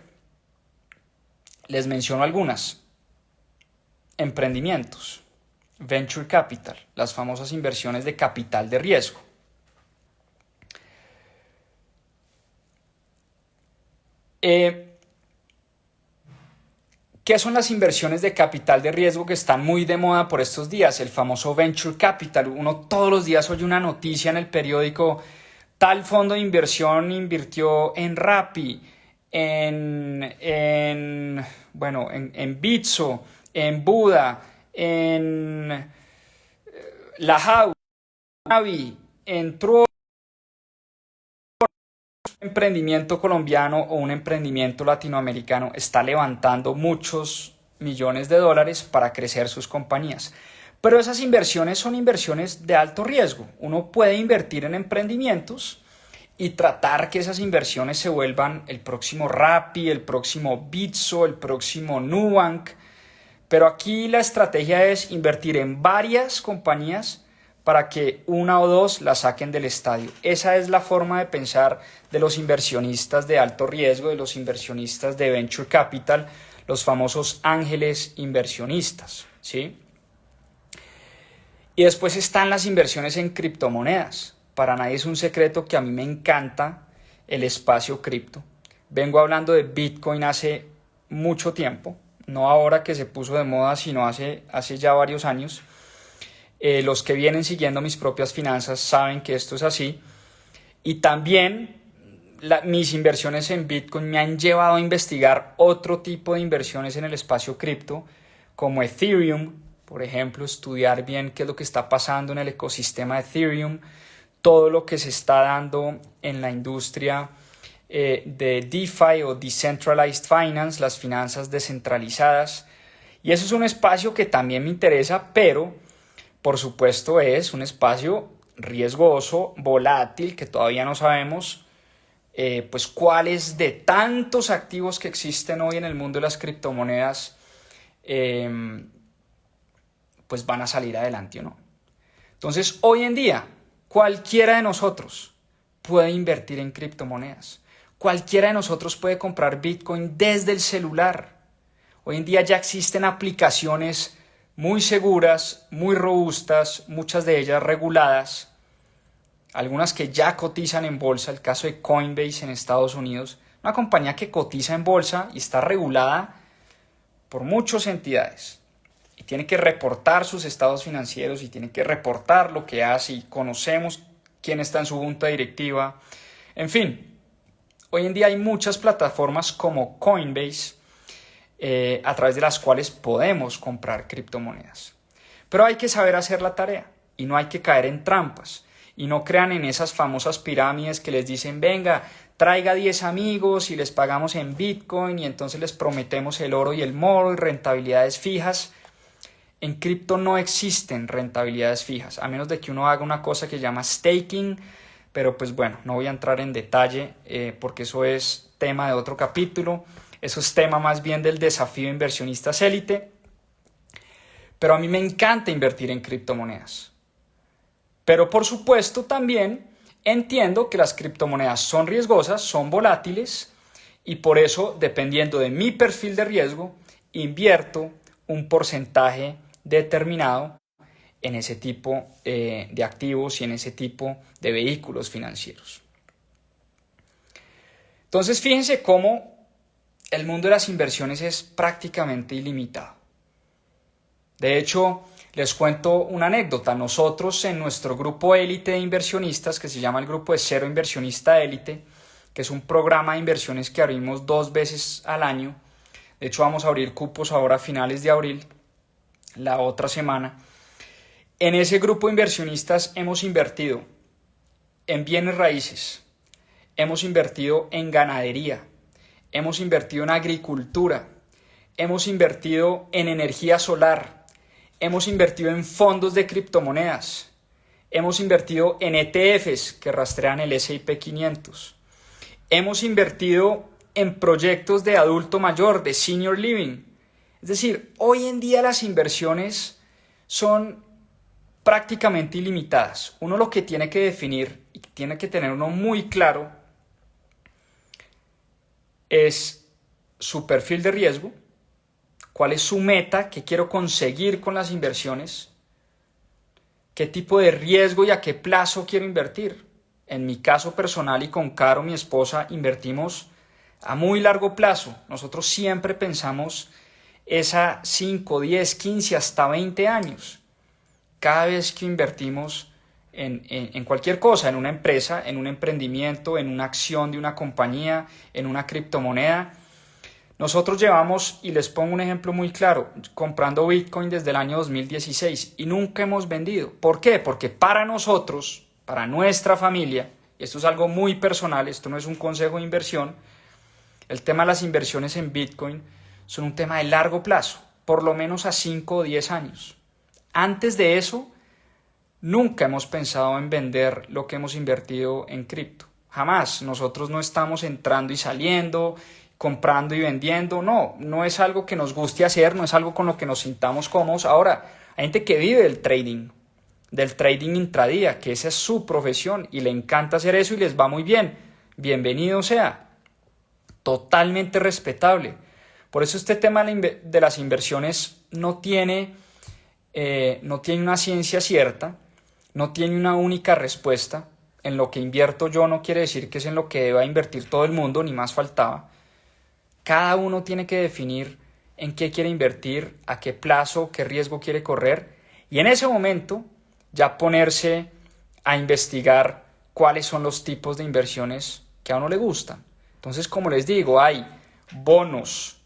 A: Les menciono algunas. Emprendimientos, venture capital, las famosas inversiones de capital de riesgo. ¿Qué son las inversiones de capital de riesgo que están muy de moda por estos días? El famoso venture capital. Uno todos los días oye una noticia en el periódico, tal fondo de inversión invirtió en Rappi, en Bitso, en Buda, en La House, en Navi, en Truo, emprendimiento colombiano o un emprendimiento latinoamericano está levantando muchos millones de dólares para crecer sus compañías. Pero esas inversiones son inversiones de alto riesgo. Uno puede invertir en emprendimientos y tratar que esas inversiones se vuelvan el próximo Rappi, el próximo Bitso, el próximo Nubank. Pero aquí la estrategia es invertir en varias compañías para que una o dos la saquen del estadio. Esa es la forma de pensar de los inversionistas de alto riesgo, de los inversionistas de venture capital, los famosos ángeles inversionistas, ¿sí? Y después están las inversiones en criptomonedas. Para nadie es un secreto que a mí me encanta el espacio cripto. Vengo hablando de Bitcoin hace mucho tiempo, no ahora que se puso de moda, sino hace ya varios años. Los que vienen siguiendo mis propias finanzas saben que esto es así. Y también mis inversiones en Bitcoin me han llevado a investigar otro tipo de inversiones en el espacio cripto, como Ethereum, por ejemplo, estudiar bien qué es lo que está pasando en el ecosistema de Ethereum, todo lo que se está dando en la industria de DeFi o Decentralized Finance, las finanzas descentralizadas. Y eso es un espacio que también me interesa, pero por supuesto es un espacio riesgoso, volátil, que todavía no sabemos pues cuáles de tantos activos que existen hoy en el mundo de las criptomonedas pues van a salir adelante o no. Entonces, hoy en día, cualquiera de nosotros puede invertir en criptomonedas. Cualquiera de nosotros puede comprar Bitcoin desde el celular. Hoy en día ya existen aplicaciones muy seguras, muy robustas, muchas de ellas reguladas, algunas que ya cotizan en bolsa, el caso de Coinbase en Estados Unidos, una compañía que cotiza en bolsa y está regulada por muchas entidades y tiene que reportar sus estados financieros y tiene que reportar lo que hace y conocemos quién está en su junta directiva. En fin, hoy en día hay muchas plataformas como Coinbase a través de las cuales podemos comprar criptomonedas. Pero hay que saber hacer la tarea y no hay que caer en trampas. Y no crean en esas famosas pirámides que les dicen, venga, traiga 10 amigos y les pagamos en Bitcoin y entonces les prometemos el oro y el moro y rentabilidades fijas. En cripto no existen rentabilidades fijas, a menos de que uno haga una cosa que se llama staking, pero pues bueno, no voy a entrar en detalle porque eso es tema de otro capítulo, eso es tema más bien del desafío inversionistas élite, pero a mí me encanta invertir en criptomonedas. Pero por supuesto también entiendo que las criptomonedas son riesgosas, son volátiles y por eso, dependiendo de mi perfil de riesgo, invierto un porcentaje determinado en ese tipo de activos y en ese tipo de vehículos financieros. Entonces fíjense cómo el mundo de las inversiones es prácticamente ilimitado. De hecho, les cuento una anécdota. Nosotros en nuestro grupo élite de inversionistas, que se llama el Grupo de Cero Inversionista Élite, que es un programa de inversiones que abrimos 2 veces al año. De hecho, vamos a abrir cupos ahora a finales de abril, la otra semana. En ese grupo de inversionistas hemos invertido en bienes raíces, hemos invertido en ganadería, hemos invertido en agricultura, hemos invertido en energía solar, hemos invertido en fondos de criptomonedas, hemos invertido en ETFs que rastrean el S&P 500, hemos invertido en proyectos de adulto mayor, de senior living. Es decir, hoy en día las inversiones son prácticamente ilimitadas. Uno lo que tiene que definir y tiene que tener uno muy claro es su perfil de riesgo, cuál es su meta, qué quiero conseguir con las inversiones, qué tipo de riesgo y a qué plazo quiero invertir. En mi caso personal y con Caro, mi esposa, invertimos a muy largo plazo. Nosotros siempre pensamos esa 5, 10, 15, hasta 20 años. Cada vez que invertimos en cualquier cosa, en una empresa, en un emprendimiento, en una acción de una compañía, en una criptomoneda. Nosotros llevamos, y les pongo un ejemplo muy claro, comprando Bitcoin desde el año 2016 y nunca hemos vendido. ¿Por qué? Porque para nosotros, para nuestra familia, y esto es algo muy personal, esto no es un consejo de inversión, el tema de las inversiones en Bitcoin son un tema de largo plazo, por lo menos a 5 o 10 años. Antes de eso, nunca hemos pensado en vender lo que hemos invertido en cripto. Jamás. Nosotros no estamos entrando y saliendo, comprando y vendiendo. No es algo que nos guste hacer, no es algo con lo que nos sintamos cómodos. Ahora, hay gente que vive del trading. del trading intradía, que esa es su profesión y le encanta hacer eso y les va muy bien. Bienvenido sea, totalmente respetable. Por eso este tema de las inversiones no tiene una ciencia cierta, no tiene una única respuesta. En lo que invierto yo no quiere decir que es en lo que deba invertir todo el mundo, ni más faltaba. Cada uno tiene que definir en qué quiere invertir, a qué plazo, qué riesgo quiere correr y en ese momento ya ponerse a investigar cuáles son los tipos de inversiones que a uno le gustan. Entonces, como les digo, hay bonos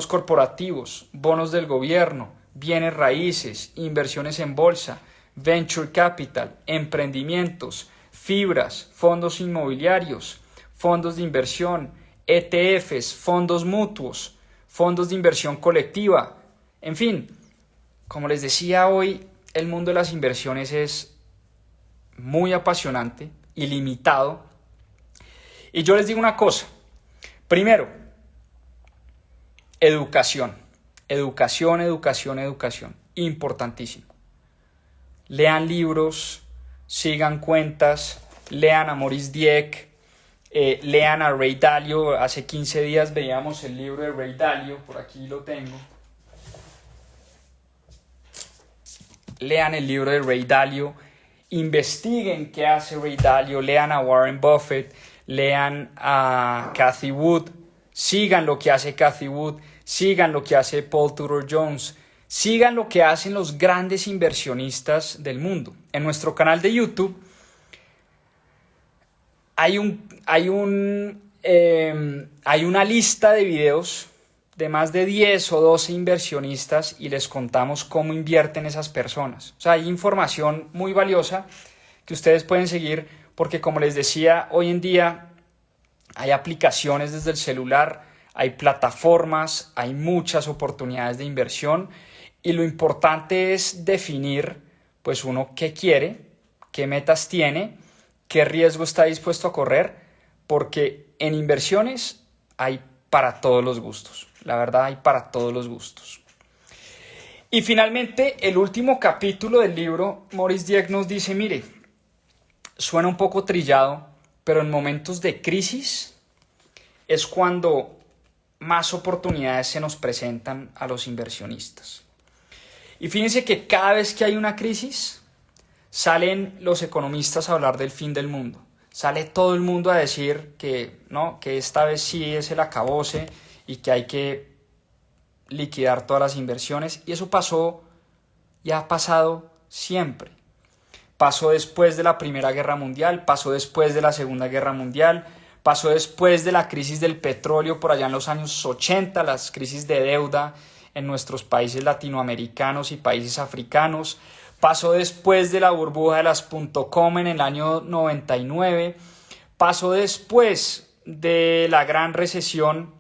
A: corporativos, bonos del gobierno, bienes raíces, inversiones en bolsa, venture capital, emprendimientos, fibras, fondos inmobiliarios, fondos de inversión, ETFs, fondos mutuos, fondos de inversión colectiva. En fin, como les decía hoy, el mundo de las inversiones es muy apasionante, ilimitado. Y yo les digo una cosa. Primero, educación. Educación, educación, educación. Importantísimo. Lean libros, sigan cuentas, lean a Maurice Dieck, lean a Ray Dalio. Hace 15 días veíamos el libro de Ray Dalio, por aquí lo tengo. Lean el libro de Ray Dalio, investiguen qué hace Ray Dalio, lean a Warren Buffett, lean a Cathie Wood, sigan lo que hace Cathie Wood, sigan lo que hace Paul Tudor Jones, sigan lo que hacen los grandes inversionistas del mundo. En nuestro canal de YouTube hay una lista de videos de más de 10 o 12 inversionistas y les contamos cómo invierten esas personas. O sea, hay información muy valiosa que ustedes pueden seguir porque, como les decía, hoy en día hay aplicaciones desde el celular, hay plataformas, hay muchas oportunidades de inversión y lo importante es definir, pues uno qué quiere, qué metas tiene, qué riesgo está dispuesto a correr, porque en inversiones hay para todos los gustos. La verdad, hay para todos los gustos. Y finalmente, el último capítulo del libro, Maurice Dieck nos dice, mire, suena un poco trillado, pero en momentos de crisis es cuando más oportunidades se nos presentan a los inversionistas. Y fíjense que cada vez que hay una crisis, salen los economistas a hablar del fin del mundo. Sale todo el mundo a decir que no, que esta vez sí es el acabose y que hay que liquidar todas las inversiones. Y eso pasó y ha pasado siempre. Pasó después de la Primera Guerra Mundial, pasó después de la Segunda Guerra Mundial, pasó después de la crisis del petróleo por allá en los años 80, las crisis de deuda en nuestros países latinoamericanos y países africanos. Pasó después de la burbuja de las .com en el año 99. Pasó después de la gran recesión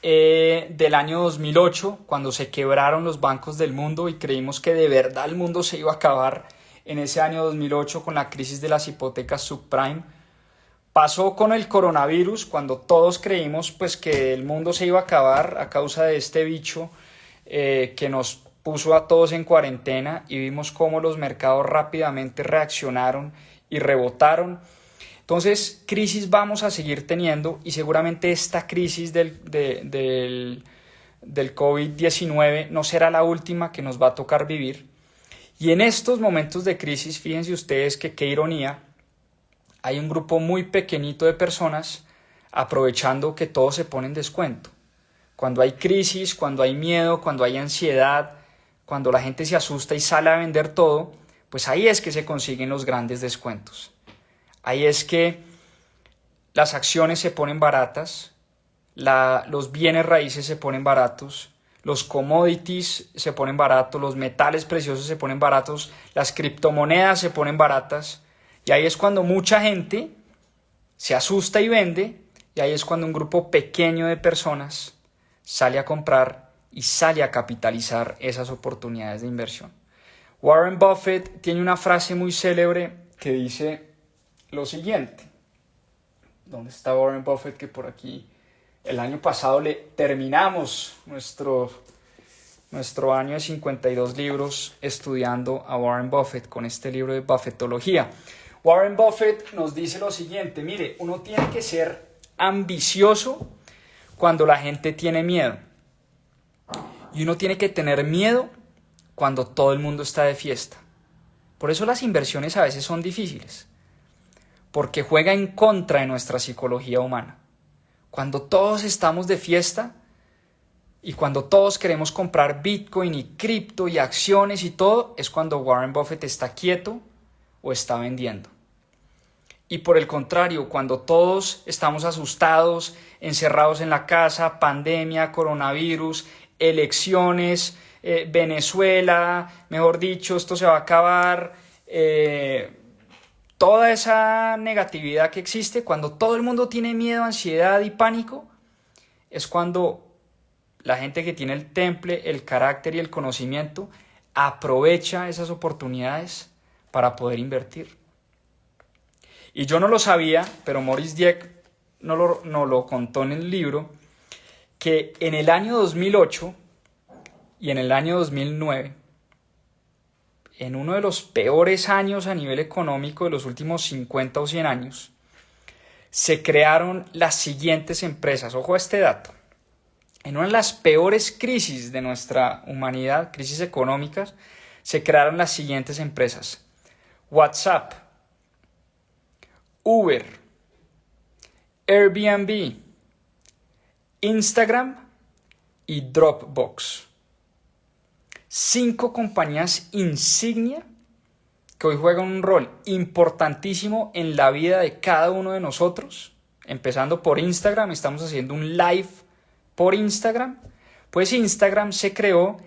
A: del año 2008, cuando se quebraron los bancos del mundo y creímos que de verdad el mundo se iba a acabar en ese año 2008 con la crisis de las hipotecas subprime. Pasó con el coronavirus, cuando todos creímos pues, que el mundo se iba a acabar a causa de este bicho que nos puso a todos en cuarentena y vimos cómo los mercados rápidamente reaccionaron y rebotaron. Entonces, crisis vamos a seguir teniendo y seguramente esta crisis del COVID-19 no será la última que nos va a tocar vivir. Y en estos momentos de crisis, fíjense ustedes que qué ironía, hay un grupo muy pequeñito de personas aprovechando que todo se pone en descuento. Cuando hay crisis, cuando hay miedo, cuando hay ansiedad, cuando la gente se asusta y sale a vender todo, pues ahí es que se consiguen los grandes descuentos. Ahí es que las acciones se ponen baratas, los bienes raíces se ponen baratos, los commodities se ponen baratos, los metales preciosos se ponen baratos, las criptomonedas se ponen baratas, y ahí es cuando mucha gente se asusta y vende, y ahí es cuando un grupo pequeño de personas sale a comprar y sale a capitalizar esas oportunidades de inversión. Warren Buffett tiene una frase muy célebre que dice lo siguiente. ¿Dónde está Warren Buffett? Que por aquí el año pasado le terminamos nuestro nuestro año de 52 libros estudiando a Warren Buffett con este libro de Buffettología. Warren Buffett nos dice lo siguiente: mire, uno tiene que ser ambicioso cuando la gente tiene miedo. Y uno tiene que tener miedo cuando todo el mundo está de fiesta. Por eso las inversiones a veces son difíciles, porque juega en contra de nuestra psicología humana. Cuando todos estamos de fiesta y cuando todos queremos comprar Bitcoin y cripto y acciones y todo, es cuando Warren Buffett está quieto o está vendiendo. Y por el contrario, cuando todos estamos asustados, encerrados en la casa, pandemia, coronavirus, elecciones, Venezuela, mejor dicho, esto se va a acabar, toda esa negatividad que existe, cuando todo el mundo tiene miedo, ansiedad y pánico, es cuando la gente que tiene el temple, el carácter y el conocimiento aprovecha esas oportunidades para poder invertir. Y yo no lo sabía, pero Maurice Dieck no lo contó en el libro, que en el año 2008 y en el año 2009, en uno de los peores años a nivel económico de los últimos 50 o 100 años, se crearon las siguientes empresas. Ojo a este dato. En una de las peores crisis de nuestra humanidad, crisis económicas, se crearon las siguientes empresas: WhatsApp, Uber, Airbnb, Instagram y Dropbox. 5 compañías insignia que hoy juegan un rol importantísimo en la vida de cada uno de nosotros. Empezando por Instagram, estamos haciendo un live por Instagram. Pues Instagram se creó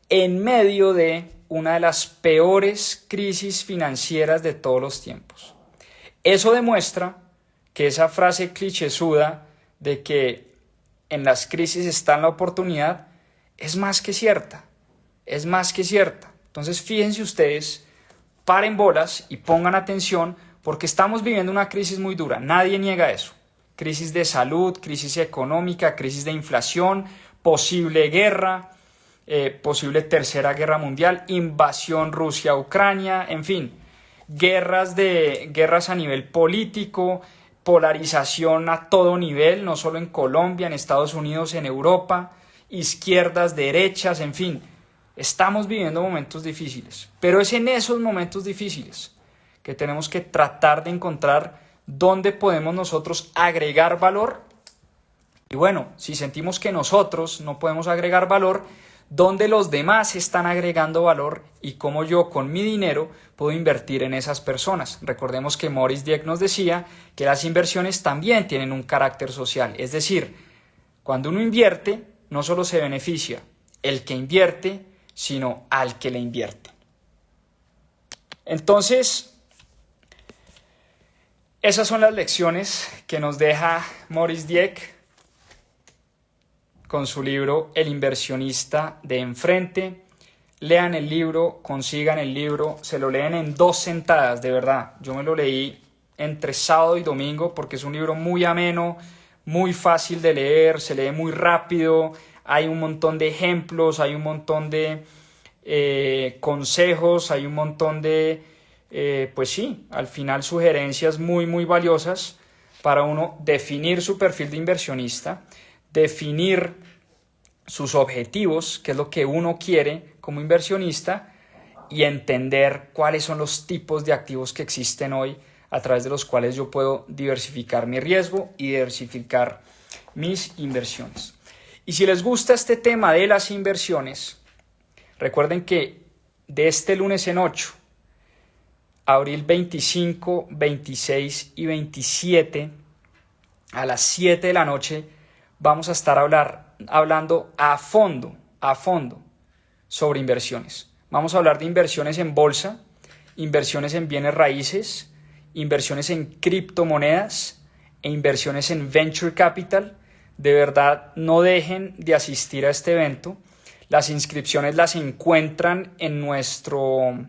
A: en medio de una de las peores crisis financieras de todos los tiempos. Eso demuestra que esa frase clichésuda de que en las crisis está la oportunidad es más que cierta. Es más que cierta. Entonces fíjense ustedes, paren bolas y pongan atención, porque estamos viviendo una crisis muy dura. Nadie niega eso. Crisis de salud, crisis económica, crisis de inflación, posible guerra, posible tercera guerra mundial, invasión Rusia-Ucrania, en fin, guerras a nivel político, polarización a todo nivel, no solo en Colombia, en Estados Unidos, en Europa, izquierdas, derechas, en fin. Estamos viviendo momentos difíciles, pero es en esos momentos difíciles que tenemos que tratar de encontrar dónde podemos nosotros agregar valor. Y bueno, si sentimos que nosotros no podemos agregar valor, ¿dónde los demás están agregando valor y cómo yo con mi dinero puedo invertir en esas personas? Recordemos que Maurice Dieck nos decía que las inversiones también tienen un carácter social, es decir, cuando uno invierte no solo se beneficia el que invierte, sino al que le invierte. Entonces, esas son las lecciones que nos deja Maurice Dieck con su libro El inversionista de enfrente. Lean el libro, consigan el libro, se lo leen en 2 sentadas, de verdad. Yo me lo leí entre sábado y domingo porque es un libro muy ameno, muy fácil de leer, se lee muy rápido. Hay un montón de ejemplos, hay un montón de consejos, hay un montón de, pues sí, al final sugerencias muy, muy valiosas para uno definir su perfil de inversionista, definir sus objetivos, qué es lo que uno quiere como inversionista y entender cuáles son los tipos de activos que existen hoy a través de los cuales yo puedo diversificar mi riesgo y diversificar mis inversiones. Y si les gusta este tema de las inversiones, recuerden que de este lunes en 8, abril 25, 26 y 27, a las 7 de la noche, vamos a estar hablando a fondo sobre inversiones. Vamos a hablar de inversiones en bolsa, inversiones en bienes raíces, inversiones en criptomonedas e inversiones en venture capital. De verdad, no dejen de asistir a este evento. Las inscripciones las encuentran en nuestro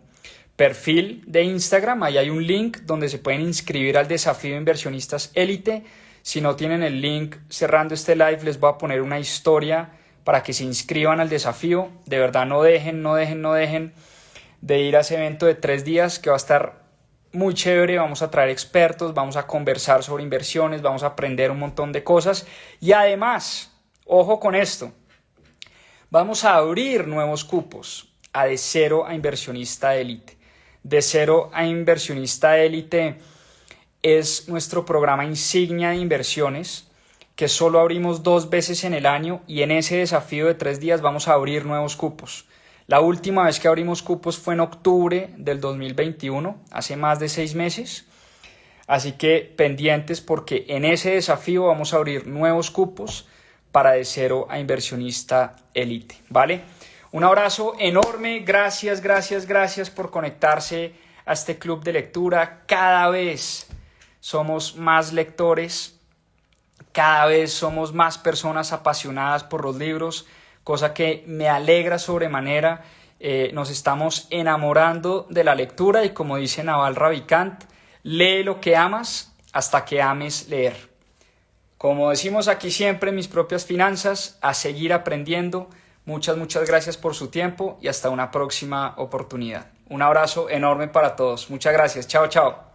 A: perfil de Instagram. Ahí hay un link donde se pueden inscribir al desafío de inversionistas élite. Si no tienen el link, cerrando este live, les voy a poner una historia para que se inscriban al desafío. De verdad, no dejen de ir a ese evento de 3 días que va a estar muy chévere. Vamos a traer expertos, vamos a conversar sobre inversiones, vamos a aprender un montón de cosas y además, ojo con esto, vamos a abrir nuevos cupos a De Cero a Inversionista Élite. De Cero a Inversionista Élite es nuestro programa insignia de inversiones que solo abrimos 2 veces en el año y en ese desafío de 3 días vamos a abrir nuevos cupos. La última vez que abrimos cupos fue en octubre del 2021, hace más de 6 meses. Así que pendientes porque en ese desafío vamos a abrir nuevos cupos para De Cero a Inversionista Élite, ¿vale? Un abrazo enorme, gracias por conectarse a este club de lectura. Cada vez somos más lectores, cada vez somos más personas apasionadas por los libros, cosa que me alegra sobremanera. Nos estamos enamorando de la lectura y como dice Naval Ravikant, lee lo que amas hasta que ames leer. Como decimos aquí siempre en Mis Propias Finanzas, a seguir aprendiendo. Muchas gracias por su tiempo y hasta una próxima oportunidad. Un abrazo enorme para todos. Muchas gracias. Chao.